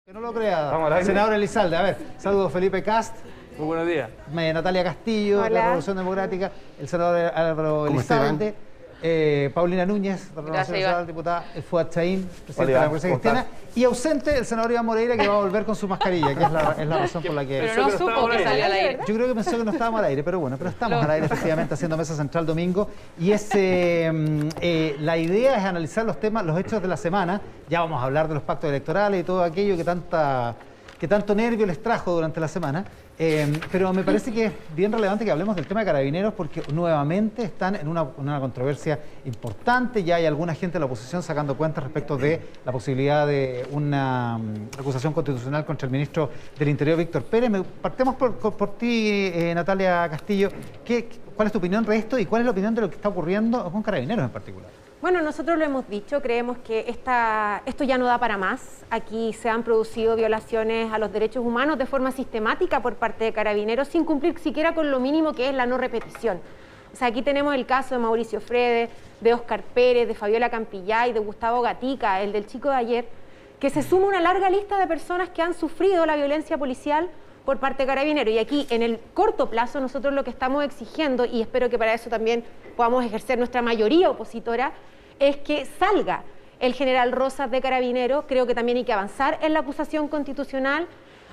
Que no lo crea, senador Elizalde. A ver, saludos Felipe Cast. Muy buenos días. Natalia Castillo, de la Revolución Democrática, el senador Álvaro Elizalde, Paulina Núñez, de la Renovación Nacional, diputada Fuad Chaín, presidente de la Democracia Cristiana, y ausente el senador Iván Moreira, que va a volver con su mascarilla, que es la razón por la que... Pero no supo que salió al aire. Yo creo que pensó que no estábamos al aire, pero bueno, pero estamos al aire efectivamente haciendo Mesa Central domingo, y la idea es analizar los temas, los hechos de la semana. Ya vamos a hablar de los pactos electorales y todo aquello que tanto nervio les trajo durante la semana. Pero me parece que es bien relevante que hablemos del tema de Carabineros, porque nuevamente están en una controversia importante. Ya hay alguna gente de la oposición sacando cuentas respecto de la posibilidad de una acusación constitucional contra el ministro del Interior, Víctor Pérez. Partemos por ti, Natalia Castillo. ¿Cuál es tu opinión de esto y cuál es la opinión de lo que está ocurriendo con Carabineros en particular? Bueno, nosotros lo hemos dicho, creemos que esto ya no da para más. Aquí se han producido violaciones a los derechos humanos de forma sistemática por parte de Carabineros, sin cumplir siquiera con lo mínimo que es la no repetición. O sea, aquí tenemos el caso de Mauricio Frede, de Óscar Pérez, de Fabiola Campillay, de Gustavo Gatica, el del chico de ayer, que se suma una larga lista de personas que han sufrido la violencia policial por parte de Carabineros. Y aquí, en el corto plazo, nosotros lo que estamos exigiendo, y espero que para eso también podamos ejercer nuestra mayoría opositora, es que salga el general Rosas de Carabineros. Creo que también hay que avanzar en la acusación constitucional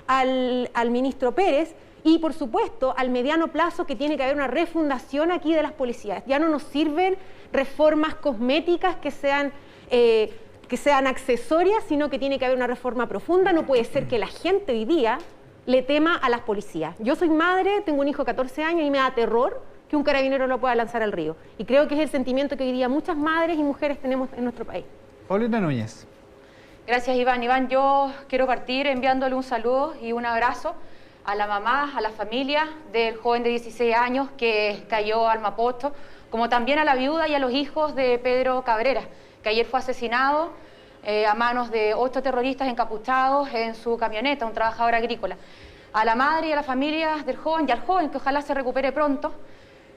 al ministro Pérez y, por supuesto, al mediano plazo que tiene que haber una refundación aquí de las policías. Ya no nos sirven reformas cosméticas que sean accesorias, sino que tiene que haber una reforma profunda. No puede ser que la gente hoy día le tema a las policías. Yo soy madre, tengo un hijo de 14 años y me da terror que un carabinero lo pueda lanzar al río. Y creo que es el sentimiento que hoy día muchas madres y mujeres tenemos en nuestro país. Paulina Núñez. Gracias, Iván. Iván, yo quiero partir enviándole un saludo y un abrazo a la mamá, a la familia del joven de 16 años que cayó al Mapocho, como también a la viuda y a los hijos de Pedro Cabrera, que ayer fue asesinado a manos de 8 terroristas encapuchados en su camioneta, un trabajador agrícola. A la madre y a la familia del joven y al joven, que ojalá se recupere pronto.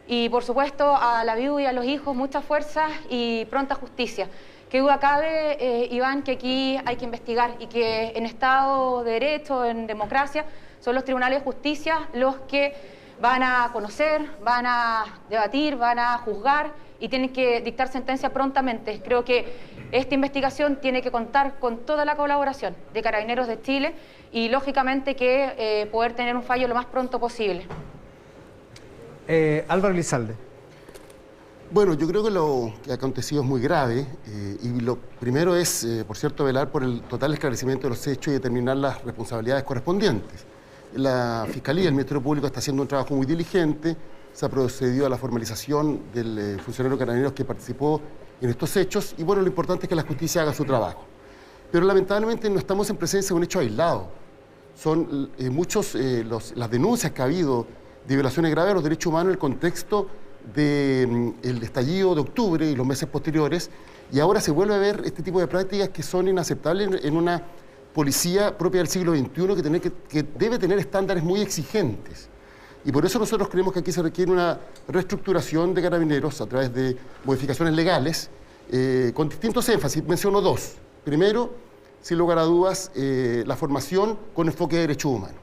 Y, por supuesto, a la viuda y a los hijos, mucha fuerza y pronta justicia. Qué duda cabe, Iván, que aquí hay que investigar y que en Estado de Derecho, en democracia, son los tribunales de justicia los que van a conocer, van a debatir, van a juzgar y tienen que dictar sentencia prontamente. Creo que esta investigación tiene que contar con toda la colaboración de Carabineros de Chile y, lógicamente, que poder tener un fallo lo más pronto posible. Álvaro Elizalde. Bueno, yo creo que lo que ha acontecido es muy grave y lo primero es, por cierto, velar por el total esclarecimiento de los hechos y determinar las responsabilidades correspondientes. La Fiscalía, el Ministerio Público está haciendo un trabajo muy diligente, se ha procedido a la formalización del funcionario Carabineros que participó en estos hechos y bueno, lo importante es que la justicia haga su trabajo. Pero lamentablemente no estamos en presencia de un hecho aislado. Son las denuncias que ha habido de violaciones graves a los derechos humanos en el contexto del estallido de octubre y los meses posteriores, y ahora se vuelve a ver este tipo de prácticas que son inaceptables en una policía propia del siglo XXI que debe tener estándares muy exigentes. Y por eso nosotros creemos que aquí se requiere una reestructuración de Carabineros a través de modificaciones legales con distintos énfasis. Menciono dos. Primero, sin lugar a dudas, la formación con enfoque de derechos humanos.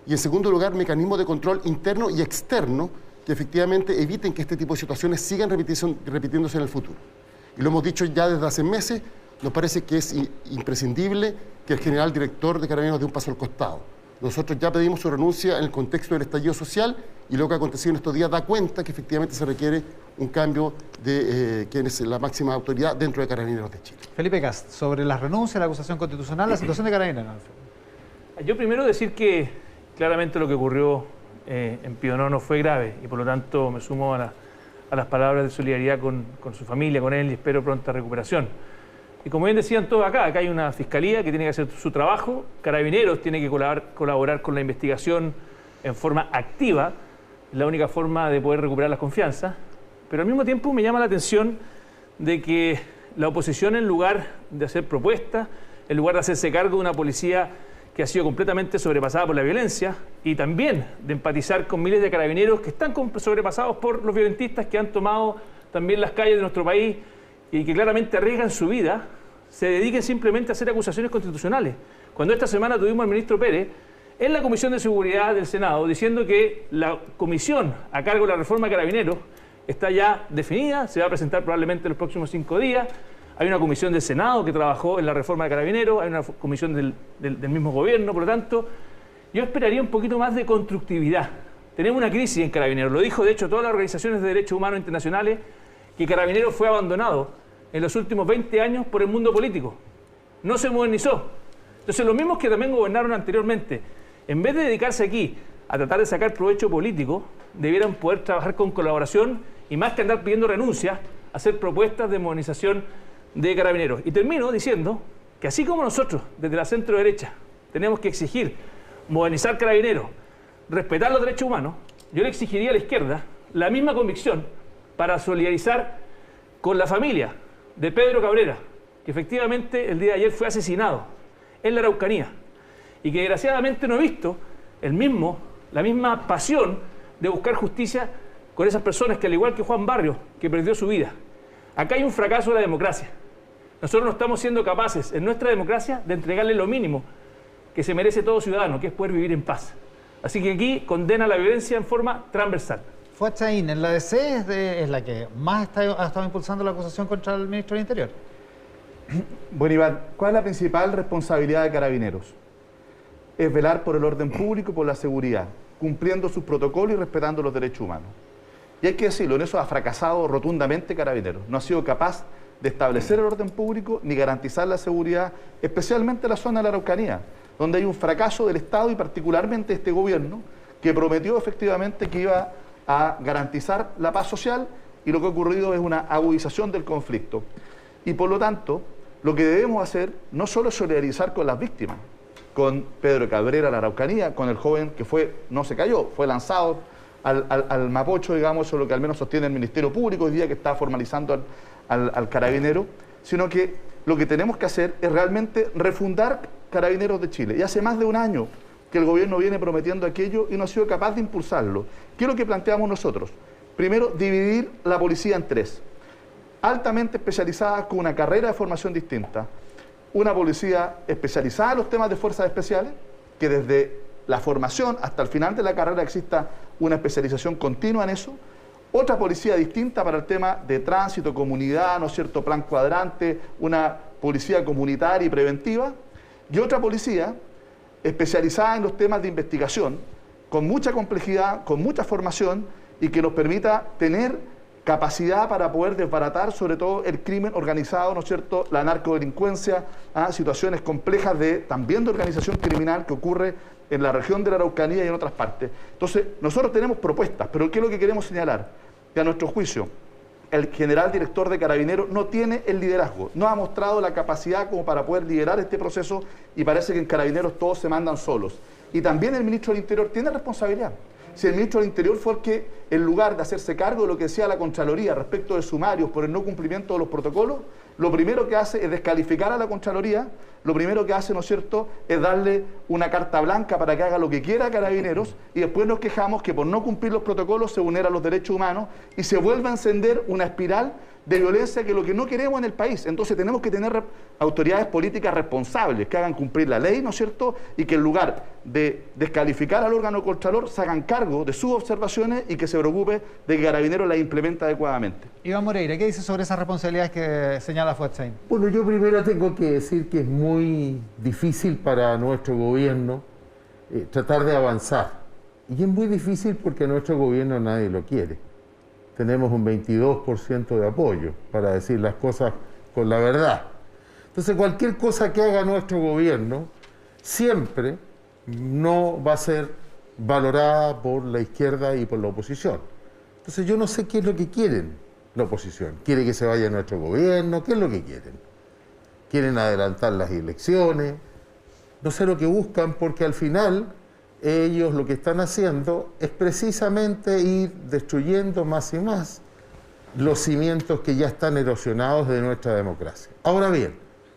Y en segundo lugar, mecanismos de control interno y externo que efectivamente eviten que este tipo de situaciones sigan repitiéndose en el futuro. Y lo hemos dicho ya desde hace meses, nos parece que es imprescindible que el general director de Carabineros dé un paso al costado. Nosotros ya pedimos su renuncia en el contexto del estallido social y lo que ha acontecido en estos días da cuenta que efectivamente se requiere un cambio de quien es la máxima autoridad dentro de Carabineros de Chile. Felipe Cast, sobre la renuncia, la acusación constitucional, la situación de Carabineros. Yo primero decir que claramente lo que ocurrió en Pío Nono fue grave y por lo tanto me sumo a las palabras de solidaridad con su familia, con él, y espero pronta recuperación. Y como bien decían todos acá hay una fiscalía que tiene que hacer su trabajo, Carabineros tiene que colaborar con la investigación en forma activa, es la única forma de poder recuperar la confianza, pero al mismo tiempo me llama la atención de que la oposición, en lugar de hacer propuestas, en lugar de hacerse cargo de una policía que ha sido completamente sobrepasada por la violencia y también de empatizar con miles de carabineros que están sobrepasados por los violentistas que han tomado también las calles de nuestro país y que claramente arriesgan su vida, se dediquen simplemente a hacer acusaciones constitucionales. Cuando esta semana tuvimos al ministro Pérez en la Comisión de Seguridad del Senado diciendo que la comisión a cargo de la reforma de Carabineros está ya definida, se va a presentar probablemente en los próximos 5 días. Hay una comisión del Senado que trabajó en la reforma de Carabineros, hay una comisión del mismo gobierno, por lo tanto, yo esperaría un poquito más de constructividad. Tenemos una crisis en Carabineros, lo dijo de hecho todas las organizaciones de derechos humanos internacionales, que Carabineros fue abandonado en los últimos 20 años por el mundo político. No se modernizó. Entonces los mismos que también gobernaron anteriormente, en vez de dedicarse aquí a tratar de sacar provecho político, debieran poder trabajar con colaboración y más que andar pidiendo renuncias, hacer propuestas de modernización de Carabineros. Y termino diciendo que así como nosotros, desde la centro derecha, tenemos que exigir modernizar Carabineros, respetar los derechos humanos, yo le exigiría a la izquierda la misma convicción para solidarizar con la familia de Pedro Cabrera, que efectivamente el día de ayer fue asesinado en la Araucanía y que desgraciadamente no he visto la misma pasión de buscar justicia con esas personas que, al igual que Juan Barrios, que perdió su vida. Acá hay un fracaso de la democracia. Nosotros no estamos siendo capaces en nuestra democracia de entregarle lo mínimo que se merece todo ciudadano, que es poder vivir en paz. Así que aquí condena la violencia en forma transversal. Fuad Chahín, en la DC es la que más ha estado impulsando la acusación contra el ministro del Interior. Bueno, Iván, ¿cuál es la principal responsabilidad de Carabineros? Es velar por el orden público y por la seguridad, cumpliendo sus protocolos y respetando los derechos humanos. Y hay que decirlo, en eso ha fracasado rotundamente Carabineros. No ha sido capaz de establecer el orden público ni garantizar la seguridad, especialmente en la zona de la Araucanía, donde hay un fracaso del Estado y particularmente este gobierno, que prometió efectivamente que iba a garantizar la paz social y lo que ha ocurrido es una agudización del conflicto. Y por lo tanto, lo que debemos hacer no solo es solidarizar con las víctimas, con Pedro Cabrera, la Araucanía, con el joven que no se cayó, fue lanzado al Mapocho, digamos, eso es lo que al menos sostiene el Ministerio Público hoy día, que está formalizando al Carabinero, sino que lo que tenemos que hacer es realmente refundar Carabineros de Chile. Y hace más de un año que el gobierno viene prometiendo aquello y no ha sido capaz de impulsarlo. ¿Qué es lo que planteamos nosotros? Primero, dividir la policía en 3. Altamente especializada con una carrera de formación distinta. Una policía especializada en los temas de fuerzas especiales, que desde la formación hasta el final de la carrera exista una especialización continua en eso. Otra policía distinta para el tema de tránsito, comunidad, ¿no es cierto?, plan cuadrante, una policía comunitaria y preventiva. Y otra policía especializada en los temas de investigación, con mucha complejidad, con mucha formación y que nos permita tener capacidad para poder desbaratar sobre todo el crimen organizado, ¿no es cierto?, la narcodelincuencia, situaciones complejas también de organización criminal que ocurre en la región de la Araucanía y en otras partes. Entonces, nosotros tenemos propuestas, pero ¿qué es lo que queremos señalar? Que a nuestro juicio, el general director de Carabineros no tiene el liderazgo, no ha mostrado la capacidad como para poder liderar este proceso y parece que en Carabineros todos se mandan solos. Y también el ministro del Interior tiene responsabilidad. Si el ministro del Interior fue el que, en lugar de hacerse cargo de lo que decía la Contraloría respecto de sumarios por el no cumplimiento de los protocolos, lo primero que hace es descalificar a la Contraloría, lo primero que hace, ¿no es cierto?, es darle una carta blanca para que haga lo que quiera a Carabineros y después nos quejamos que por no cumplir los protocolos se vulneran los derechos humanos y se vuelve a encender una espiral de violencia que es lo que no queremos en el país. Entonces tenemos que tener autoridades políticas responsables que hagan cumplir la ley, ¿no es cierto?, y que en lugar de descalificar al órgano contralor se hagan cargo de sus observaciones y que se preocupe de que Carabineros las implemente adecuadamente. Iván Moreira, ¿qué dice sobre esas responsabilidades que señala Fuad Chahín? Bueno, yo primero tengo que decir que es muy difícil para nuestro gobierno tratar de avanzar. Y es muy difícil porque a nuestro gobierno nadie lo quiere. Tenemos un 22% de apoyo, para decir las cosas con la verdad. Entonces, cualquier cosa que haga nuestro gobierno siempre no va a ser valorada por la izquierda y por la oposición. Entonces, yo no sé qué es lo que quieren la oposición. ¿Quiere que se vaya nuestro gobierno? ¿Qué es lo que quieren? ¿Quieren adelantar las elecciones? No sé lo que buscan, porque al final ellos lo que están haciendo es precisamente ir destruyendo más y más los cimientos que ya están erosionados de nuestra democracia. Ahora bien,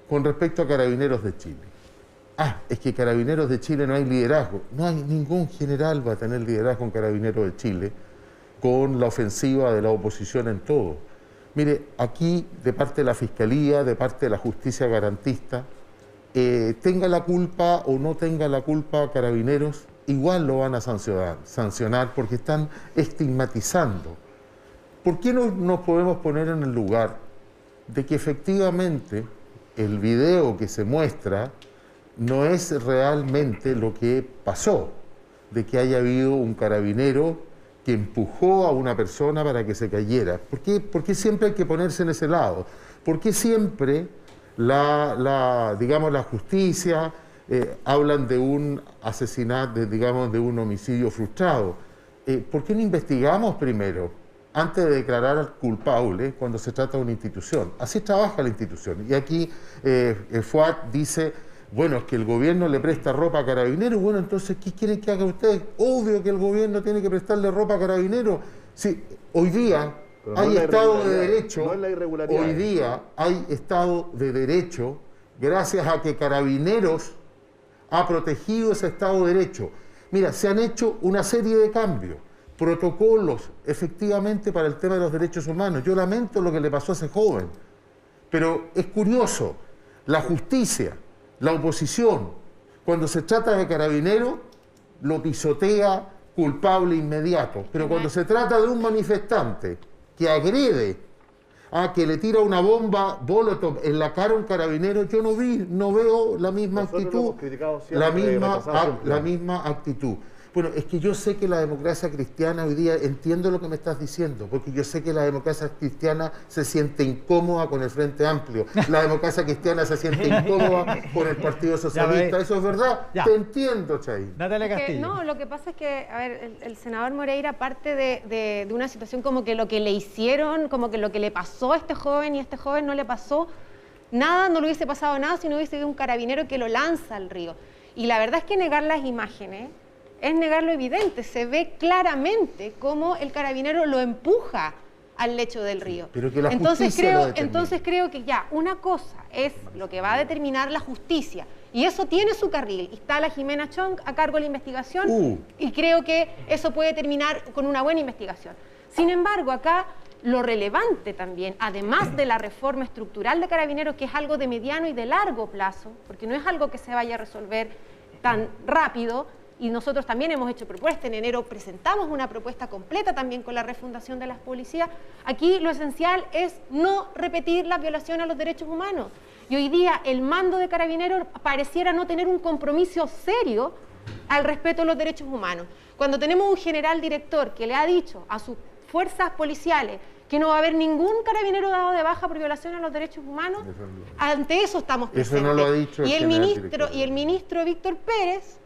con respecto a Carabineros de Chile. Es que Carabineros de Chile no hay liderazgo. No hay ningún general va a tener liderazgo en Carabineros de Chile con la ofensiva de la oposición en todo. Mire, aquí de parte de la Fiscalía, de parte de la justicia garantista, tenga la culpa o no tenga la culpa Carabineros, igual lo van a sancionar porque están estigmatizando. ¿Por qué no nos podemos poner en el lugar de que efectivamente el video que se muestra no es realmente lo que pasó, de que haya habido un carabinero que empujó a una persona para que se cayera? ¿Por qué siempre hay que ponerse en ese lado? ¿Por qué siempre digamos, la justicia hablan de un asesinato, digamos, de un homicidio frustrado? ¿Por qué no investigamos primero, antes de declarar al culpable cuando se trata de una institución? Así trabaja la institución. Y aquí Fuad dice, bueno, es que el gobierno le presta ropa a Carabineros. Bueno, entonces, ¿qué quieren que haga ustedes? Obvio que el gobierno tiene que prestarle ropa a Carabineros. Sí, hoy día hay Estado de Derecho. Hoy día hay Estado de Derecho gracias a que Carabineros ha protegido ese Estado de Derecho. Mira, se han hecho una serie de cambios, protocolos, efectivamente, para el tema de los derechos humanos. Yo lamento lo que le pasó a ese joven, pero es curioso, la justicia, la oposición, cuando se trata de Carabineros, lo pisotea culpable inmediato, pero cuando se trata de un manifestante que agrede, que le tira una bomba Molotov en la cara a un carabinero, yo no veo la misma actitud, la misma actitud. Bueno, es que yo sé que la democracia cristiana hoy día, entiendo lo que me estás diciendo, porque yo sé que la democracia cristiana se siente incómoda con el Frente Amplio, la democracia cristiana se siente incómoda con el Partido Socialista, eso es verdad, te entiendo, Chay. Natalia Castillo. No, lo que pasa es que, a ver, el senador Moreira parte de una situación como que lo que le hicieron, como que lo que le pasó a este joven y a este joven no le pasó nada, no le hubiese pasado nada si no hubiese habido un carabinero que lo lanza al río. Y la verdad es que negar las imágenes es negar lo evidente, se ve claramente cómo el carabinero lo empuja al lecho del río. Pero que la entonces creo que ya, una cosa es lo que va a determinar la justicia, y eso tiene su carril, y está la Jimena Chong a cargo de la investigación, y creo que eso puede terminar con una buena investigación. Sin embargo, acá lo relevante también, además de la reforma estructural de Carabineros, que es algo de mediano y de largo plazo, porque no es algo que se vaya a resolver tan rápido, y nosotros también hemos hecho propuestas. En enero presentamos una propuesta completa también con la refundación de las policías. Aquí lo esencial es no repetir la violación a los derechos humanos. Y hoy día el mando de Carabineros pareciera no tener un compromiso serio al respeto a los derechos humanos. Cuando tenemos un general director que le ha dicho a sus fuerzas policiales que no va a haber ningún carabinero dado de baja por violación a los derechos humanos, ante eso estamos presentes. Eso no lo ha dicho el ministro Víctor Pérez,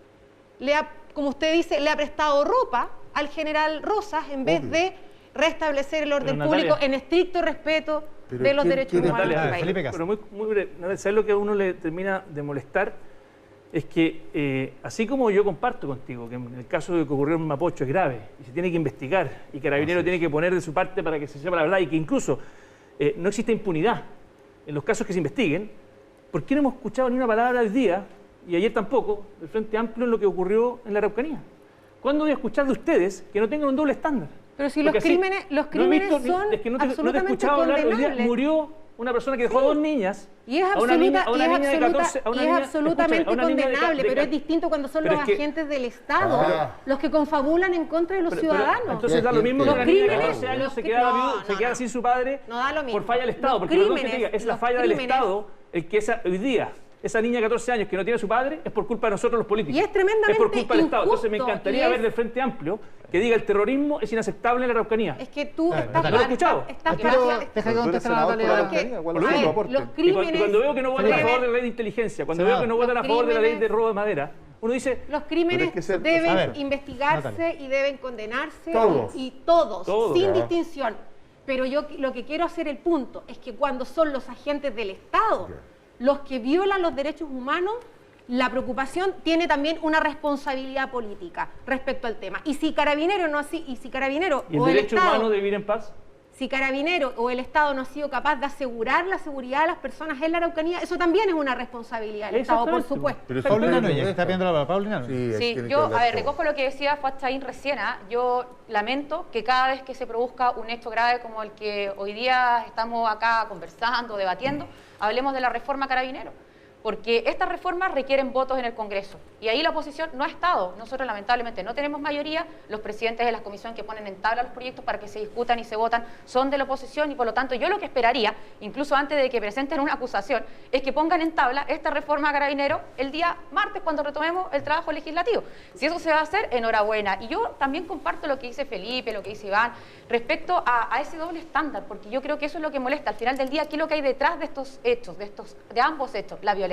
como usted dice, le ha prestado ropa al general Rosas en vez de restablecer el orden público en estricto respeto de los derechos humanos del país. Pero muy breve, ¿sabes lo que a uno le termina de molestar? Es que, así como yo comparto contigo, que en el caso de que ocurrió en Mapocho es grave y se tiene que investigar y Carabinero tiene que poner de su parte para que se sepa la verdad y que incluso no existe impunidad en los casos que se investiguen, ¿por qué no hemos escuchado ni una palabra hoy día, y ayer tampoco, del Frente Amplio en lo que ocurrió en la Araucanía? ¿Cuándo voy a escuchar de ustedes que no tengan un doble estándar? Pero si los crímenes son absolutamente condenables. Murió una persona que dejó a dos niñas. Y es absolutamente condenable, pero es distinto cuando son los agentes del Estado los que confabulan en contra de los ciudadanos. Entonces da lo mismo que una niña de 14 años se queda sin su padre por falla del Estado. Porque perdón que te diga, es la falla del Estado el que hoy día esa niña de 14 años que no tiene su padre es por culpa de nosotros los políticos. Y es tremendamente es por culpa del Estado. Entonces me encantaría ver del Frente Amplio que diga el terrorismo es inaceptable en la Araucanía. Es que tú estás... ¿Lo has escuchado? Deja que conteste la Natalia. Los crímenes... Y cuando veo que no votan a favor de la ley de inteligencia, cuando veo que no votan a favor de la ley de robo de madera, uno dice... Los crímenes deben investigarse y deben condenarse. Todos, sin distinción. Pero yo lo que quiero hacer el punto es que cuando son los agentes del Estado los que violan los derechos humanos, la preocupación tiene también una responsabilidad política respecto al tema. Y si Carabinero no así, y si Carabinero ¿Y el derecho humano de vivir en paz? Si Carabineros o el Estado no ha sido capaz de asegurar la seguridad de las personas en la Araucanía, eso también es una responsabilidad del Estado, por supuesto. Pero Paulina Núñez, está viendo la palabra. Paulina Núñez. Sí, yo, a ver, recojo lo que decía Fuatchaín recién. Yo lamento que cada vez que se produzca un hecho grave como el que hoy día estamos acá conversando, debatiendo, hablemos de la reforma Carabinero. Porque estas reformas requieren votos en el Congreso y ahí la oposición no ha estado. Nosotros lamentablemente no tenemos mayoría, los presidentes de las comisiones que ponen en tabla los proyectos para que se discutan y se votan son de la oposición y por lo tanto yo lo que esperaría, incluso antes de que presenten una acusación, es que pongan en tabla esta reforma Carabinero el día martes cuando retomemos el trabajo legislativo. Si eso se va a hacer, enhorabuena. Y yo también comparto lo que dice Felipe, lo que dice Iván, respecto a ese doble estándar, porque yo creo que eso es lo que molesta. Al final del día, ¿qué es lo que hay detrás de estos hechos, de ambos hechos? La violencia.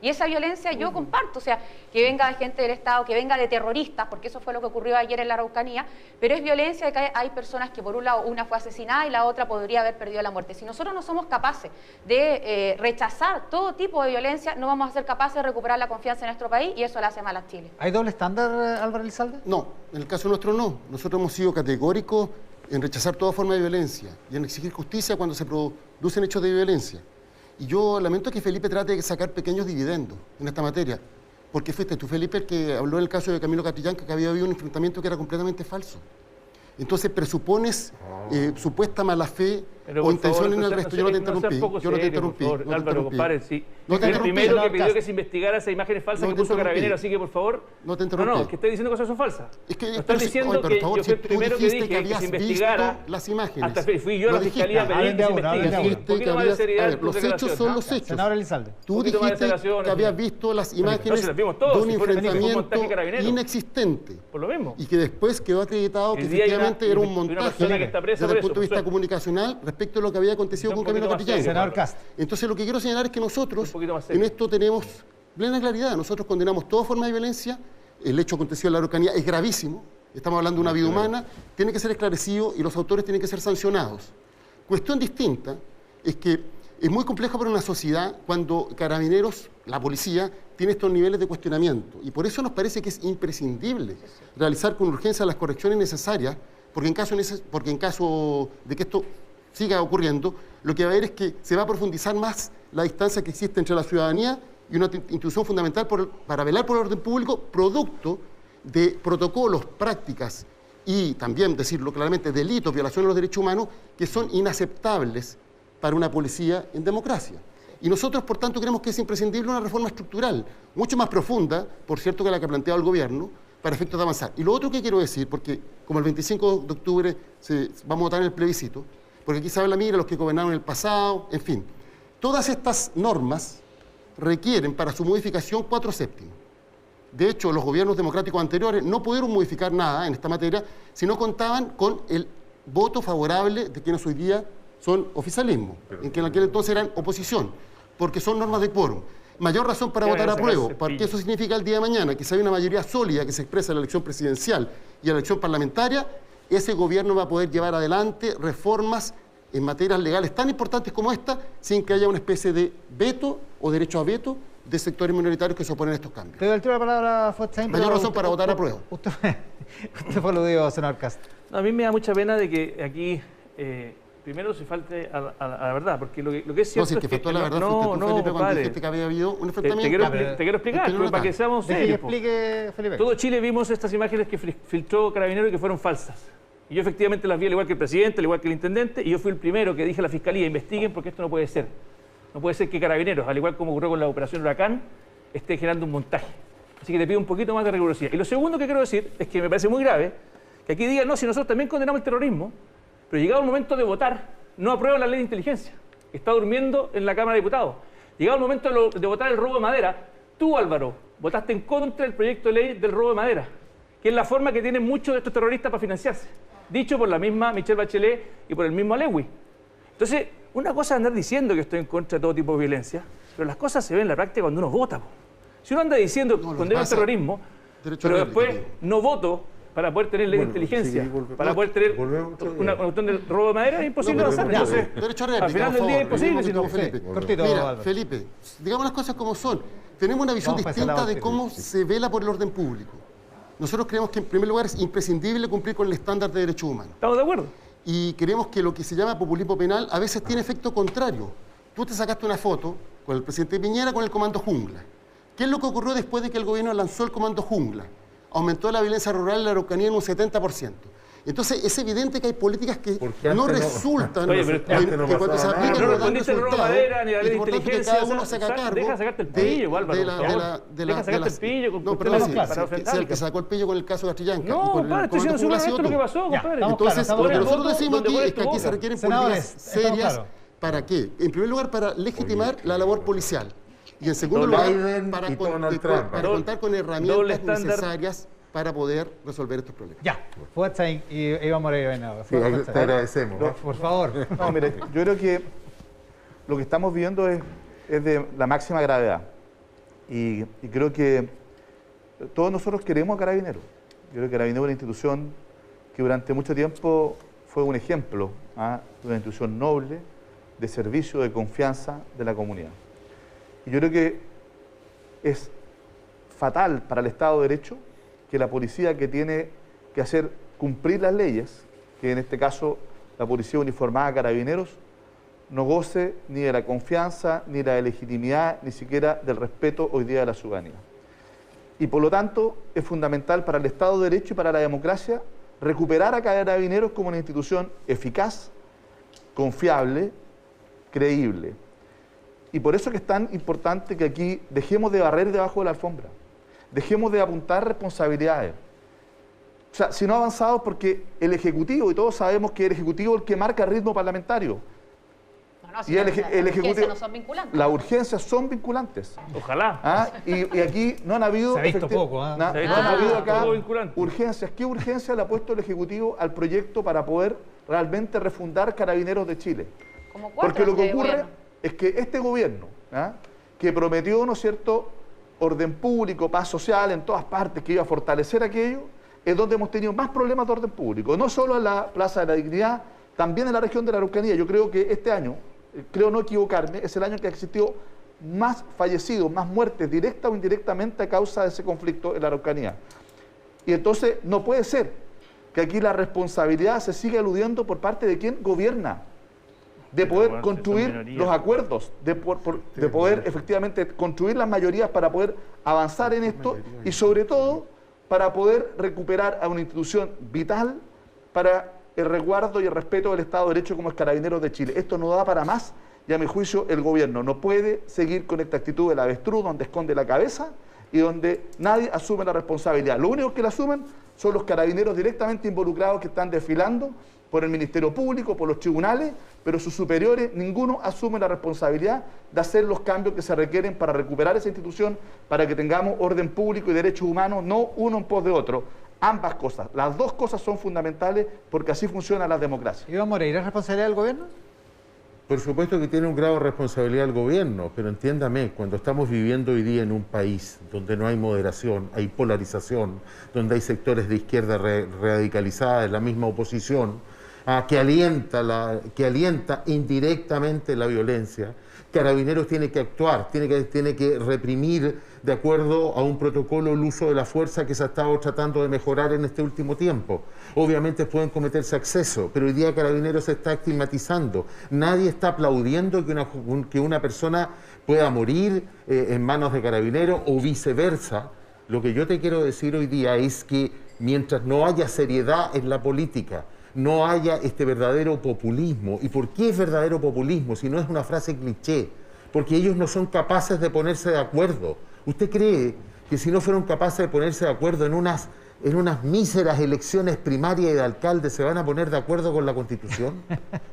Y esa violencia yo comparto, o sea, que venga de gente del Estado, que venga de terroristas, porque eso fue lo que ocurrió ayer en la Araucanía, pero es violencia de que hay personas que por un lado una fue asesinada y la otra podría haber perdido la muerte. Si nosotros no somos capaces de rechazar todo tipo de violencia, no vamos a ser capaces de recuperar la confianza en nuestro país y eso le hace mal a Chile. ¿Hay doble estándar, Álvaro Elizalde? No, en el caso nuestro no. Nosotros hemos sido categóricos en rechazar toda forma de violencia y en exigir justicia cuando se producen hechos de violencia. Y yo lamento que Felipe trate de sacar pequeños dividendos en esta materia, porque fuiste tú, Felipe, el que habló en el caso de Camilo Catrillanca, que había habido un enfrentamiento que era completamente falso. Entonces presupones supuesta mala fe o intención en el resto. Yo no te interrumpí. Yo no te interrumpí. Álvaro, compadre, sí. El primero que pidió que se investigara esas imágenes falsas que puso Carabinero, así que por favor. No te interrumpí. No, que estoy diciendo cosas son falsas. Es que estás diciendo que yo fui el primero que dije que se investigara las imágenes. Hasta fui yo a la fiscalía a pedir que se investigara. Los hechos son los hechos. Senador Elizalde. Tú dijiste que habías visto las imágenes de un enfrentamiento inexistente. Por lo mismo. Y que después quedó acreditado que efectivamente era un montaje desde el punto de vista comunicacional respecto a lo que había acontecido con Camilo Catrillanca. Senador Cast. Entonces lo que quiero señalar es que nosotros en esto tenemos plena claridad. Nosotros condenamos toda forma de violencia. El hecho acontecido en la Araucanía es gravísimo. Estamos hablando de una vida humana. Tiene que ser esclarecido y los autores tienen que ser sancionados. Cuestión distinta es que es muy complejo para una sociedad cuando Carabineros, la policía, tiene estos niveles de cuestionamiento. Y por eso nos parece que es imprescindible realizar con urgencia las correcciones necesarias, porque en caso de que esto siga ocurriendo, lo que va a haber es que se va a profundizar más la distancia que existe entre la ciudadanía y una institución fundamental para velar por el orden público, producto de protocolos, prácticas y también, decirlo claramente, delitos, violaciones de los derechos humanos que son inaceptables para una policía en democracia. Y nosotros, por tanto, creemos que es imprescindible una reforma estructural, mucho más profunda, por cierto, que la que ha planteado el gobierno, para efectos de avanzar. Y lo otro que quiero decir, porque como el 25 de octubre vamos a votar en el plebiscito, porque aquí se habla, mira, los que gobernaron en el pasado, en fin. Todas estas normas requieren para su modificación 4/7. De hecho, los gobiernos democráticos anteriores no pudieron modificar nada en esta materia si no contaban con el voto favorable de quienes hoy día son oficialismo, en que en aquel entonces eran oposición, porque son normas de quórum. Mayor razón para votar a prueba, porque eso significa el día de mañana que si hay una mayoría sólida que se expresa en la elección presidencial y en la elección parlamentaria, ese gobierno va a poder llevar adelante reformas en materias legales tan importantes como esta, sin que haya una especie de veto o derecho a veto de sectores minoritarios que se oponen a estos cambios. Te doy el tiro de la palabra, Fuatchaín. Mayor razón para votar a prueba. Usted fue lo digo, senador Cast. No, a mí me da mucha pena de que aquí primero se falte a la verdad, porque lo que es cierto no, si es que faltó la verdad, Felipe, cuando dijiste que había habido un enfrentamiento. Te quiero explicar, pero para que seamos serios. Explique, Felipe. Todo Chile vimos estas imágenes que filtró Carabineros y que fueron falsas. Y yo efectivamente las vi al igual que el presidente, al igual que el intendente, y yo fui el primero que dije a la Fiscalía, investiguen porque esto no puede ser. No puede ser que Carabineros, al igual como ocurrió con la operación Huracán, esté generando un montaje. Así que te pido un poquito más de rigurosidad. Y lo segundo que quiero decir es que me parece muy grave que aquí digan, no, si nosotros también condenamos el terrorismo, pero llegado el momento de votar, no aprueban la ley de inteligencia. Está durmiendo en la Cámara de Diputados. Llegado el momento de votar el robo de madera, tú, Álvaro, votaste en contra del proyecto de ley del robo de madera, que es la forma que tienen muchos de estos terroristas para financiarse, dicho por la misma Michelle Bachelet y por el mismo Alewi. Entonces, una cosa es andar diciendo que estoy en contra de todo tipo de violencia, pero las cosas se ven en la práctica cuando uno vota. Si uno anda diciendo condeno el terrorismo, pero después no voto para poder tener ley de inteligencia, para poder tener una cuestión de robo de madera, es imposible avanzar. Entonces, al final del día es imposible. Mira, Felipe, digamos las cosas como son. Tenemos una visión distinta de cómo se vela por el orden público. Nosotros creemos que, en primer lugar, es imprescindible cumplir con el estándar de derechos humanos. ¿Estamos de acuerdo? y creemos que lo que se llama populismo penal a veces tiene efecto contrario. Tú te sacaste una foto con el presidente Piñera con el Comando Jungla. ¿Qué es lo que ocurrió después de que el gobierno lanzó el Comando Jungla? Aumentó la violencia rural en la Araucanía en un 70%. Entonces, es evidente que hay políticas que no resultan, Oye, pero que cuando se aplican no no dan respondiste a resultados. Madera ni a la ley de Es importante que inteligencia. cada uno se haga cargo Deja sacarte el pillo, Álvaro, deja sacarte el pillo con no, cuestiones perdón, para si el que sacó el pillo con el caso de Catrillanca. No, compadre, estoy diciendo seguramente lo que pasó, compadre. Entonces, lo que nosotros decimos aquí es que aquí se requieren políticas Senadores, serias. ¿Para qué? En primer lugar, para legitimar la labor policial. Y en segundo lugar, para contar con herramientas necesarias para poder resolver estos problemas. Ya, fuerza y Iván Moreira. Sí, te agradecemos. Por favor. No, mire, yo creo que lo que estamos viendo es de la máxima gravedad. Y creo que todos nosotros queremos a Carabineros. Yo creo que Carabineros es una institución que durante mucho tiempo fue un ejemplo de una institución noble, de servicio, de confianza de la comunidad. Y yo creo que es fatal para el Estado de Derecho que la policía, que tiene que hacer cumplir las leyes, que en este caso la policía uniformada Carabineros, no goce ni de la confianza, ni de la legitimidad, ni siquiera del respeto hoy día de la ciudadanía. Y por lo tanto es fundamental para el Estado de Derecho y para la democracia recuperar a Carabineros como una institución eficaz, confiable, creíble. Y por eso que es tan importante que aquí dejemos de barrer debajo de la alfombra. Dejemos de apuntar responsabilidades. O sea, si no avanzado porque el Ejecutivo, y todos sabemos que el Ejecutivo es el que marca el ritmo parlamentario. No, y el Ejecutivo, no son vinculantes. las urgencias son vinculantes. Ojalá. Y aquí no han habido... Se ha visto poco. No han habido acá poco vinculante. urgencias. ¿Qué urgencia le ha puesto el Ejecutivo al proyecto para poder realmente refundar Carabineros de Chile? Como cuatro Porque lo que de ocurre gobierno. es que este gobierno, que prometió, ¿no es cierto?, orden público, paz social en todas partes, que iba a fortalecer aquello, es donde hemos tenido más problemas de orden público. No solo en la Plaza de la Dignidad, también en la región de la Araucanía. Yo creo que este año, creo no equivocarme, es el año que ha existido más fallecidos, más muertes, directa o indirectamente a causa de ese conflicto en la Araucanía. Y entonces no puede ser que aquí la responsabilidad se siga eludiendo por parte de quien gobierna, de poder construir los acuerdos, de poder efectivamente construir las mayorías para poder avanzar en esto y sobre todo para poder recuperar a una institución vital para el resguardo y el respeto del Estado de Derecho como es Carabineros de Chile. Esto no da para más y a mi juicio el gobierno no puede seguir con esta actitud del avestruz donde esconde la cabeza y donde nadie asume la responsabilidad. Lo único que la asumen son los carabineros directamente involucrados que están desfilando por el Ministerio Público, por los tribunales, pero sus superiores, ninguno asume la responsabilidad de hacer los cambios que se requieren para recuperar esa institución, para que tengamos orden público y derechos humanos, no uno en pos de otro. Ambas cosas, las dos cosas son fundamentales porque así funciona la democracia. Iván Moreira, ¿es responsabilidad del gobierno? Por supuesto que tiene un grado de responsabilidad el gobierno, pero entiéndame, cuando estamos viviendo hoy día en un país donde no hay moderación, hay polarización, donde hay sectores de izquierda radicalizada en la misma oposición, que alienta indirectamente la violencia, Carabineros tiene que actuar, tiene que reprimir de acuerdo a un protocolo el uso de la fuerza que se ha estado tratando de mejorar en este último tiempo. Obviamente pueden cometerse excesos, pero hoy día Carabineros se está estigmatizando. Nadie está aplaudiendo que una persona pueda morir en manos de Carabineros o viceversa. Lo que yo te quiero decir hoy día es que mientras no haya seriedad en la política, no haya este verdadero populismo. ¿Y por qué es verdadero populismo si no es una frase cliché? Porque ellos no son capaces de ponerse de acuerdo. ¿Usted cree que si no fueron capaces de ponerse de acuerdo en unas míseras elecciones primarias y de alcalde se van a poner de acuerdo con la Constitución?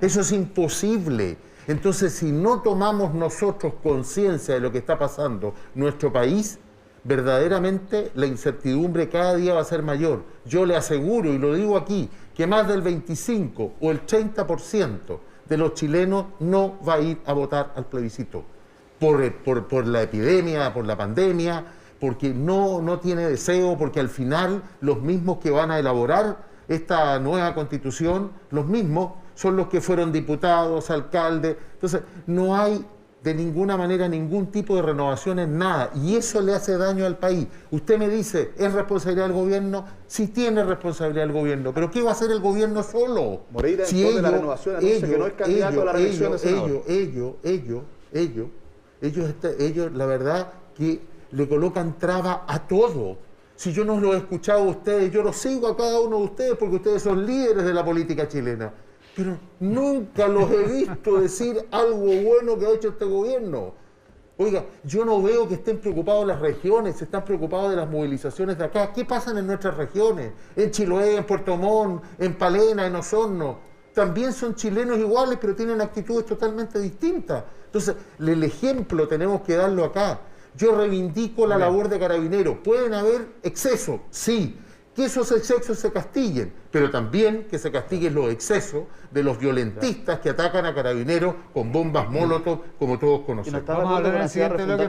Eso es imposible. Entonces, si no tomamos nosotros conciencia de lo que está pasando en nuestro país, verdaderamente la incertidumbre cada día va a ser mayor. Yo le aseguro, y lo digo aquí, que más del 25 o el 30% de los chilenos no va a ir a votar al plebiscito por la epidemia, por la pandemia, porque no tiene deseo, porque al final los mismos que van a elaborar esta nueva constitución, los mismos son los que fueron diputados, alcaldes. Entonces, no hay de ninguna manera ningún tipo de renovación en nada, y eso le hace daño al país. Usted me dice, ¿es responsabilidad del gobierno? Sí tiene responsabilidad el gobierno, pero ¿qué va a hacer el gobierno solo? Moreira, en pos de la renovación, anuncia que no es candidato a la reelección de senador. Ellos, la verdad, que le colocan traba a todo. Si yo no los he escuchado a ustedes, yo los sigo a cada uno de ustedes porque ustedes son líderes de la política chilena. Pero nunca los he visto decir algo bueno que ha hecho este gobierno. Oiga, yo no veo que estén preocupados las regiones, están preocupados de las movilizaciones de acá. ¿Qué pasa en nuestras regiones? En Chiloé, en Puerto Montt, en Palena, en Osorno. También son chilenos iguales, pero tienen actitudes totalmente distintas. Entonces, el ejemplo tenemos que darlo acá. Yo reivindico la labor de Carabineros. ¿Pueden haber excesos? Sí. Que esos excesos se castiguen, pero también que se castiguen los excesos de los violentistas que atacan a Carabineros con bombas Molotov, como todos conocemos. Vamos a hablar en el siguiente bloque,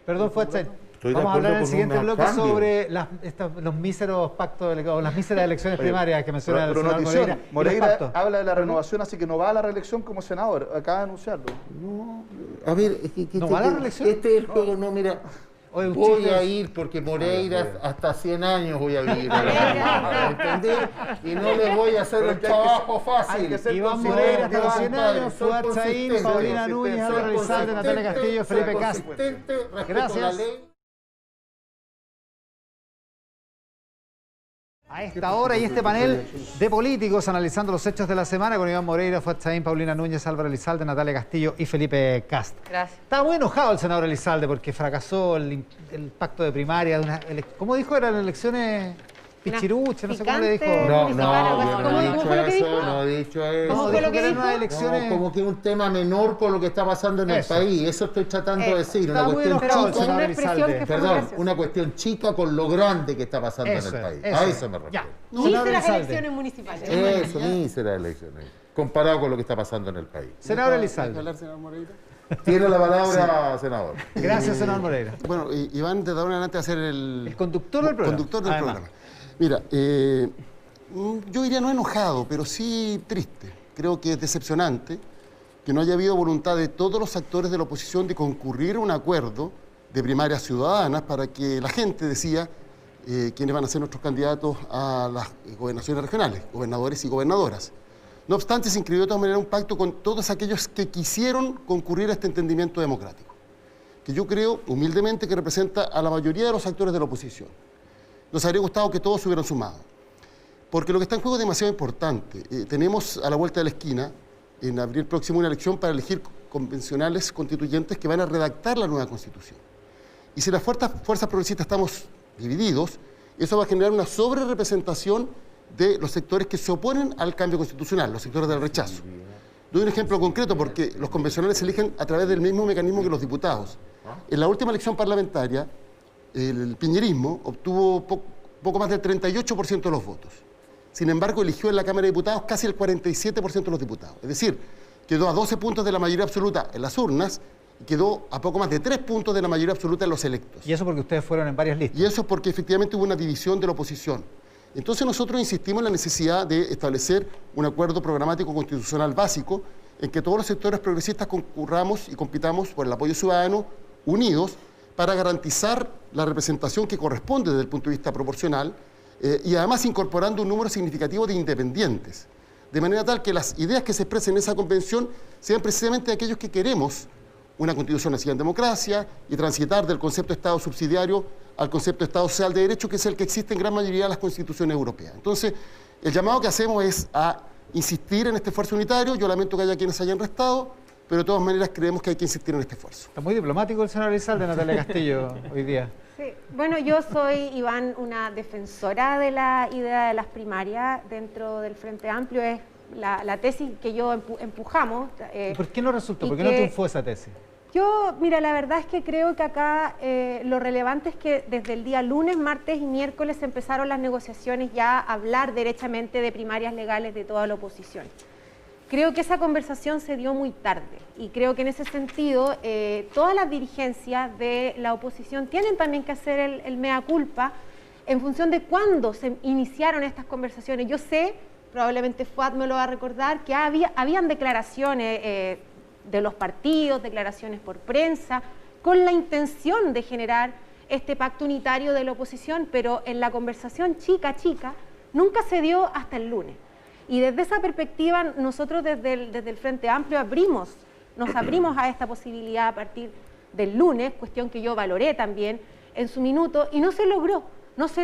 perdón, Fuerza. Vamos a hablar en el siguiente bloque sobre los míseros pactos o las míseras elecciones primarias que menciona el senador Moreira. Moreira habla de la renovación, así que no va a la reelección como senador, acaba de anunciarlo. No, a ver, ¿no va a la reelección? Este es el juego, no, mira. Oye, voy a ir porque Moreira hasta 100 años voy a vivir. ¿Entendí? Y no les voy a hacer el trabajo fácil. Iván Moreira hasta los 100 años, Fuad Chaín, Paulina Núñez, Álvaro Elizalde, Natalia Castillo, Felipe Cast. Gracias. A esta hora y este panel de políticos analizando los hechos de la semana con Iván Moreira, Fuad Chaín, Paulina Núñez, Álvaro Elizalde, Natalia Castillo y Felipe Cast. Gracias. Estaba muy enojado el senador Elizalde porque fracasó el pacto de primaria. ¿Cómo dijo? ¿Eran elecciones pichiruche? No sé cómo le dijo. No he dicho eso. ¿Cómo fue lo que dijo? No, como que es un tema menor con lo que está pasando en el país. Eso estoy tratando de decir. Una cuestión chica, una cuestión chica con lo grande que está pasando en el país. A eso me refiero. Míseras elecciones municipales. Eso, míseras elecciones. Comparado con lo que está pasando en el país. Senador Elizalde. Tiene la palabra, senador. Gracias, senador Moreira. Bueno, Iván, de ahora en adelante va a ser el conductor del programa. Conductor del programa. Mira, yo diría no enojado, pero sí triste. Creo que es decepcionante que no haya habido voluntad de todos los actores de la oposición de concurrir a un acuerdo de primarias ciudadanas para que la gente decida quiénes van a ser nuestros candidatos a las gobernaciones regionales, gobernadores y gobernadoras. No obstante, se inscribió de todas maneras un pacto con todos aquellos que quisieron concurrir a este entendimiento democrático, que yo creo humildemente que representa a la mayoría de los actores de la oposición. Nos habría gustado que todos se hubieran sumado, porque lo que está en juego es demasiado importante. Tenemos a la vuelta de la esquina, en abril próximo, una elección para elegir convencionales constituyentes que van a redactar la nueva Constitución. Y si las fuerzas progresistas estamos divididos, eso va a generar una sobrerepresentación de los sectores que se oponen al cambio constitucional, los sectores del rechazo. Doy un ejemplo concreto porque los convencionales se eligen a través del mismo mecanismo que los diputados. En la última elección parlamentaria, el piñerismo obtuvo poco más del 38% de los votos. Sin embargo, eligió en la Cámara de Diputados casi el 47% de los diputados. Es decir, quedó a 12 puntos de la mayoría absoluta en las urnas y quedó a poco más de 3 puntos de la mayoría absoluta en los electos. Y eso porque ustedes fueron en varias listas. Y eso porque efectivamente hubo una división de la oposición. Entonces nosotros insistimos en la necesidad de establecer un acuerdo programático constitucional básico en que todos los sectores progresistas concurramos y compitamos por el apoyo ciudadano, unidos, para garantizar la representación que corresponde desde el punto de vista proporcional y además incorporando un número significativo de independientes, de manera tal que las ideas que se expresen en esa convención sean precisamente aquellos que queremos una constitución nacida en democracia y transitar del concepto de Estado subsidiario al concepto de Estado social de derecho, que es el que existe en gran mayoría de las constituciones europeas. Entonces, el llamado que hacemos es a insistir en este esfuerzo unitario. Yo lamento que haya quienes hayan restado, pero de todas maneras creemos que hay que insistir en este esfuerzo. Está muy diplomático el senador Elizalde, Natalia Castillo, hoy día. Sí. Bueno, yo soy, Iván, una defensora de la idea de las primarias dentro del Frente Amplio. Es la tesis que yo empujamos. ¿Y por qué no resultó? ¿Por qué no triunfó esa tesis? Yo, mira, la verdad es que creo que acá lo relevante es que desde el día lunes, martes y miércoles empezaron las negociaciones ya a hablar derechamente de primarias legales de toda la oposición. Creo que esa conversación se dio muy tarde y creo que en ese sentido todas las dirigencias de la oposición tienen también que hacer el mea culpa en función de cuándo se iniciaron estas conversaciones. Yo sé, probablemente Fuad me lo va a recordar, que habían declaraciones de los partidos, declaraciones por prensa, con la intención de generar este pacto unitario de la oposición, pero en la conversación chica, nunca se dio hasta el lunes. Y desde esa perspectiva, nosotros desde el Frente Amplio nos abrimos a esta posibilidad a partir del lunes, cuestión que yo valoré también en su minuto, y no se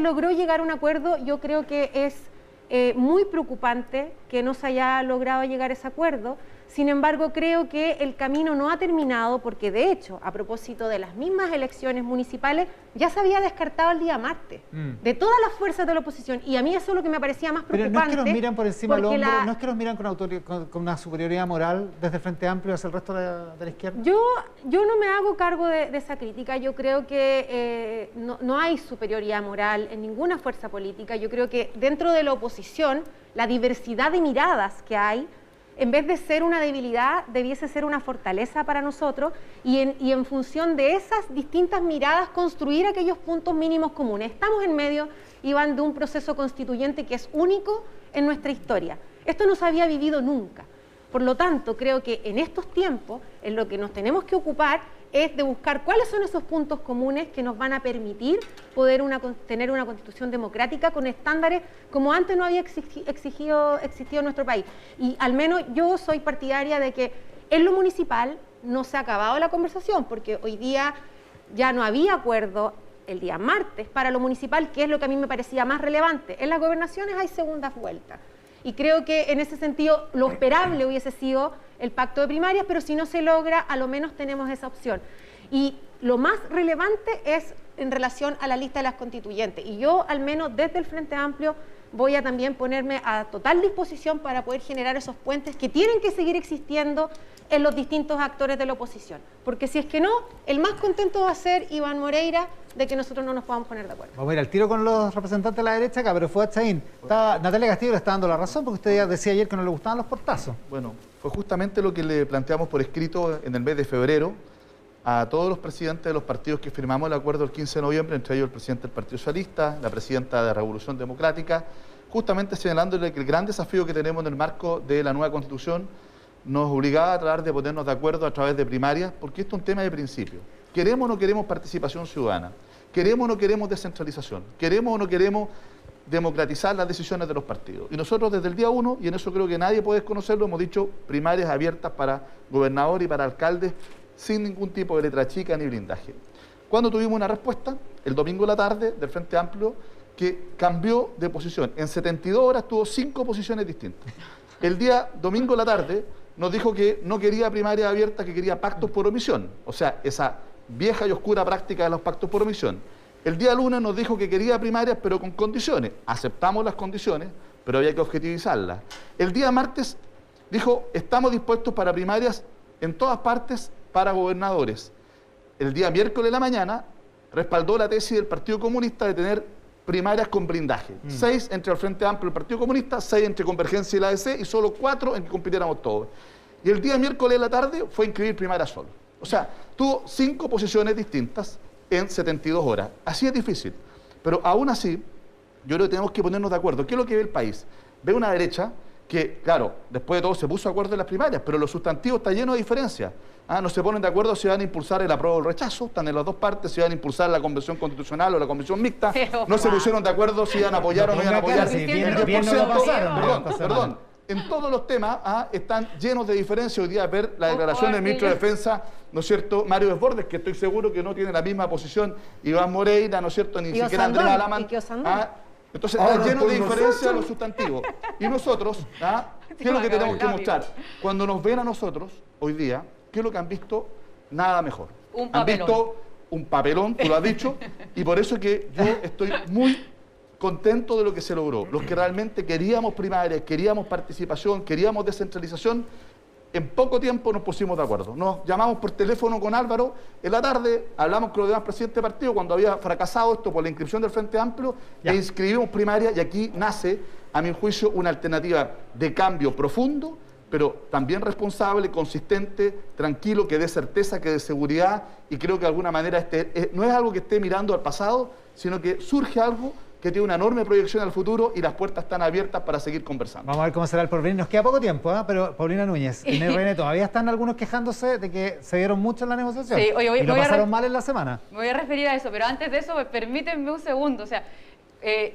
logró llegar a un acuerdo. Yo creo que es muy preocupante que no se haya logrado llegar a ese acuerdo. Sin embargo, creo que el camino no ha terminado porque, de hecho, a propósito de las mismas elecciones municipales, ya se había descartado el día martes de todas las fuerzas de la oposición. Y a mí eso es lo que me parecía más preocupante. Pero no es que nos miran por encima del hombro, no es que nos miran con una superioridad moral desde el Frente Amplio hacia el resto de la izquierda. Yo no me hago cargo de esa crítica. Yo creo que no hay superioridad moral en ninguna fuerza política. Yo creo que dentro de la oposición, la diversidad de miradas que hay, en vez de ser una debilidad, debiese ser una fortaleza para nosotros y en función de esas distintas miradas construir aquellos puntos mínimos comunes. Estamos en medio, Iván, de un proceso constituyente que es único en nuestra historia. Esto no se había vivido nunca. Por lo tanto, creo que en estos tiempos, en lo que nos tenemos que ocupar es de buscar cuáles son esos puntos comunes que nos van a permitir poder tener una constitución democrática con estándares como antes no había existido en nuestro país. Y al menos yo soy partidaria de que en lo municipal no se ha acabado la conversación, porque hoy día ya no había acuerdo el día martes para lo municipal, que es lo que a mí me parecía más relevante. En las gobernaciones hay segundas vueltas. Y creo que en ese sentido lo esperable hubiese sido el pacto de primarias, pero si no se logra, a lo menos tenemos esa opción. Y lo más relevante es en relación a la lista de las constituyentes. Y yo, al menos desde el Frente Amplio, voy a también ponerme a total disposición para poder generar esos puentes que tienen que seguir existiendo en los distintos actores de la oposición. Porque si es que no, el más contento va a ser Iván Moreira de que nosotros no nos podamos poner de acuerdo. Vamos a ir al tiro con los representantes de la derecha acá, pero fue a Chaín. Natalia Castillo le está dando la razón porque usted ya decía ayer que no le gustaban los portazos. Bueno, fue justamente lo que le planteamos por escrito en el mes de febrero a todos los presidentes de los partidos que firmamos el acuerdo el 15 de noviembre, entre ellos el presidente del Partido Socialista, la presidenta de Revolución Democrática, justamente señalándole que el gran desafío que tenemos en el marco de la nueva Constitución nos obligaba a tratar de ponernos de acuerdo a través de primarias, porque esto es un tema de principio. ¿Queremos o no queremos participación ciudadana? ¿Queremos o no queremos descentralización? ¿Queremos o no queremos democratizar las decisiones de los partidos? Y nosotros desde el día 1, y en eso creo que nadie puede desconocerlo, hemos dicho primarias abiertas para gobernador y para alcaldes sin ningún tipo de letra chica ni blindaje. Cuando tuvimos una respuesta, el domingo en la tarde del Frente Amplio, que cambió de posición. En 72 horas tuvo 5 posiciones distintas. El día domingo en la tarde nos dijo que no quería primarias abiertas, que quería pactos por omisión. O sea, esa vieja y oscura práctica de los pactos por omisión. El día lunes nos dijo que quería primarias, pero con condiciones. Aceptamos las condiciones, pero había que objetivizarlas. El día martes dijo, estamos dispuestos para primarias en todas partes para gobernadores. El día miércoles de la mañana respaldó la tesis del Partido Comunista de tener primarias con blindaje. 6 entre el Frente Amplio y el Partido Comunista, 6 entre Convergencia y la ADC y solo 4 en que compitiéramos todos. Y el día miércoles de la tarde fue inscribir primarias solo. O sea, tuvo 5 posiciones distintas en 72 horas. Así es difícil. Pero aún así, yo creo que tenemos que ponernos de acuerdo. ¿Qué es lo que ve el país? Ve una derecha que, claro, después de todo se puso de acuerdo en las primarias, pero lo sustantivo está lleno de diferencias. No se ponen de acuerdo si van a impulsar el apruebo o el rechazo, están en las dos partes, si van a impulsar la convención constitucional o la convención mixta. No se pusieron de acuerdo si iban a apoyar o no iban a apoyar. Perdón. En todos los temas están llenos de diferencias. Hoy día ver la declaración del ministro de Defensa, ¿no es cierto?, Mario Desbordes, que estoy seguro que no tiene la misma posición Iván Moreira, ¿no es cierto?, ni siquiera Andrés Alamán. Entonces está lleno de diferencias los sustantivos. Y nosotros, ¿qué es lo que tenemos que mostrar? Cuando nos ven a nosotros, hoy día, ¿qué es lo que han visto? Nada mejor. Han visto un papelón, tú lo has dicho, y por eso que yo estoy muy contento de lo que se logró. Los que realmente queríamos primarias, queríamos participación, queríamos descentralización, en poco tiempo nos pusimos de acuerdo. Nos llamamos por teléfono con Álvaro en la tarde, hablamos con los demás presidentes de partido cuando había fracasado esto por la inscripción del Frente Amplio, e inscribimos primarias, y aquí nace, a mi juicio, una alternativa de cambio profundo, pero también responsable, consistente, tranquilo, que dé certeza, que dé seguridad, y creo que de alguna manera no es algo que esté mirando al pasado, sino que surge algo que tiene una enorme proyección al futuro y las puertas están abiertas para seguir conversando. Vamos a ver cómo será el porvenir. Nos queda poco tiempo, pero Paulina Núñez, en RN todavía están algunos quejándose de que se dieron mucho en la negociación Sí, y lo pasaron mal en la semana. Me voy a referir a eso, pero antes de eso, permítanme un segundo. O sea,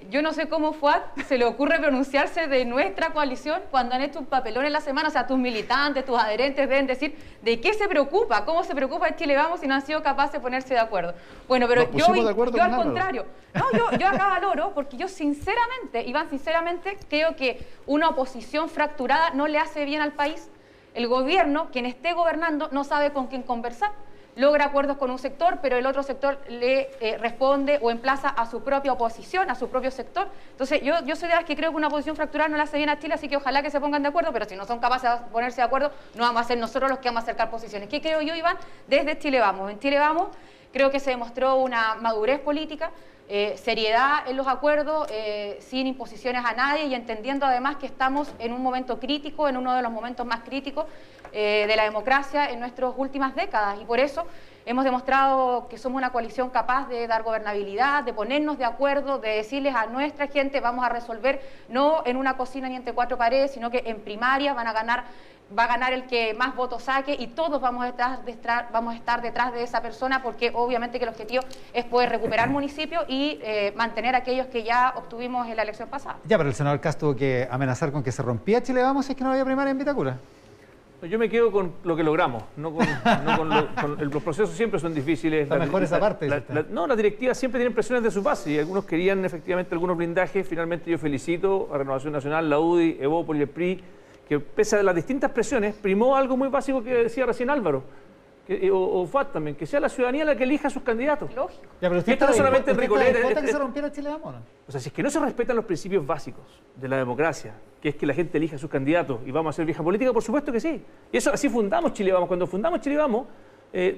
yo no sé cómo Fuad se le ocurre pronunciarse de nuestra coalición cuando han hecho un papelón en la semana. O sea, tus militantes, tus adherentes deben decir de qué se preocupa, cómo se preocupa Chile Vamos si no han sido capaces de ponerse de acuerdo. Bueno, pero yo al contrario. No, yo acá valoro porque yo sinceramente, Iván, sinceramente creo que una oposición fracturada no le hace bien al país. El gobierno, quien esté gobernando, no sabe con quién conversar. Logra acuerdos con un sector, pero el otro sector le responde o emplaza a su propia oposición, a su propio sector. Entonces, yo soy de las que creo que una oposición fracturada no le hace bien a Chile, así que ojalá que se pongan de acuerdo, pero si no son capaces de ponerse de acuerdo, no vamos a ser nosotros los que vamos a acercar posiciones. ¿Qué creo yo, Iván? Desde Chile Vamos. En Chile Vamos creo que se demostró una madurez política, seriedad en los acuerdos, sin imposiciones a nadie y entendiendo además que estamos en un momento crítico, en uno de los momentos más críticos de la democracia en nuestras últimas décadas y por eso hemos demostrado que somos una coalición capaz de dar gobernabilidad, de ponernos de acuerdo, de decirles a nuestra gente vamos a resolver no en una cocina ni entre cuatro paredes, sino que en primaria va a ganar el que más votos saque y todos vamos a estar detrás de esa persona porque obviamente que el objetivo es poder recuperar municipios y mantener aquellos que ya obtuvimos en la elección pasada. Ya, pero el senador Kast tuvo que amenazar con que se rompía Chile Vamos si es que no había primaria en Vitacura. Yo me quedo con lo que logramos, los procesos siempre son difíciles. Está mejor esa parte. Las directivas siempre tienen presiones de su base y algunos querían efectivamente algunos blindajes. Finalmente yo felicito a Renovación Nacional, la UDI, Evópolis, el PRI, que pese a las distintas presiones, primó algo muy básico que decía recién Álvaro, o FAT también, que sea la ciudadanía la que elija a sus candidatos. Lógico. Ya, pero y esto no solamente en Ricolera. que se rompiera Chile Vamos, ¿no? O sea, si es que no se respetan los principios básicos de la democracia, que es que la gente elija a sus candidatos y vamos a hacer vieja política, por supuesto que sí. Y eso así fundamos Chile Vamos. Cuando fundamos Chile Vamos,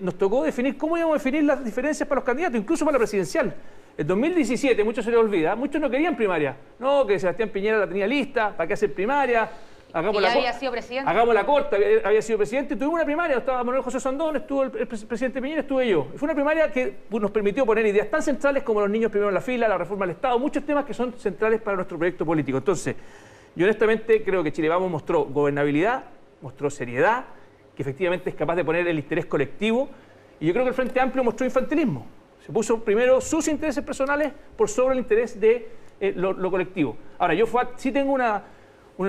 nos tocó definir cómo íbamos a definir las diferencias para los candidatos, incluso para la presidencial. En 2017, muchos se les olvida, muchos no querían primaria. No, que Sebastián Piñera la tenía lista, ¿para qué hacer primaria? Había sido presidente. Hagamos la corta, había sido presidente, tuvimos una primaria, estaba Manuel José Sandón, estuvo el presidente Piñera, estuve yo. Fue una primaria que nos permitió poner ideas tan centrales como los niños primero en la fila, la reforma del Estado, muchos temas que son centrales para nuestro proyecto político. Entonces, yo honestamente creo que Chile Vamos mostró gobernabilidad, mostró seriedad, que efectivamente es capaz de poner el interés colectivo, y yo creo que el Frente Amplio mostró infantilismo. Se puso primero sus intereses personales por sobre el interés de lo colectivo. Ahora, yo sí tengo una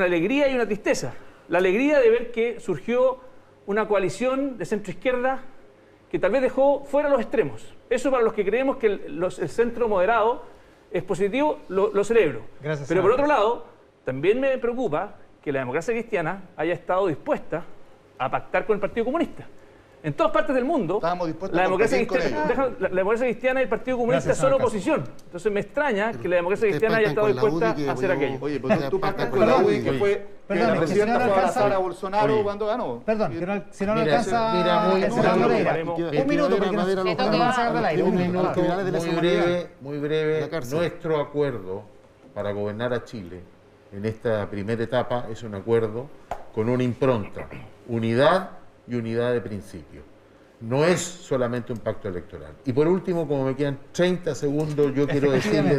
alegría y una tristeza. La alegría de ver que surgió una coalición de centro-izquierda que tal vez dejó fuera los extremos. Eso para los que creemos que el centro moderado es positivo, lo celebro. Gracias, pero por otro lado, también me preocupa que la democracia cristiana haya estado dispuesta a pactar con el Partido Comunista. En todas partes del mundo, la democracia cristiana y el Partido Comunista son oposición. Entonces me extraña que la democracia cristiana haya estado dispuesta a hacer aquello. Oye, pues tú pactas con la UDI, que fue que la presidenta fue a abrazar a Bolsonaro cuando ganó. Perdón, si no lo alcanza... Un minuto, muy breve. Nuestro acuerdo para gobernar a Chile en esta primera etapa es un acuerdo con una impronta, unidad y unidad de principio. No es solamente un pacto electoral. Y por último, como me quedan 30 segundos, yo quiero decirle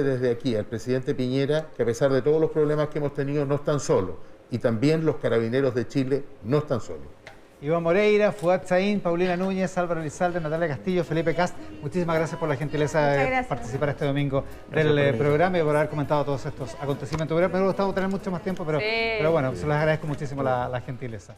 desde aquí al presidente Piñera que a pesar de todos los problemas que hemos tenido, no están solos. Y también los carabineros de Chile no están solos. Iván Moreira, Fuad Saín, Paulina Núñez, Álvaro Elizalde, Natalia Castillo, Felipe Kast, muchísimas gracias por la gentileza de participar este domingo del programa y por haber comentado todos estos acontecimientos. Me hubiera gustado tener mucho más tiempo, pero bueno, se les agradezco muchísimo la gentileza.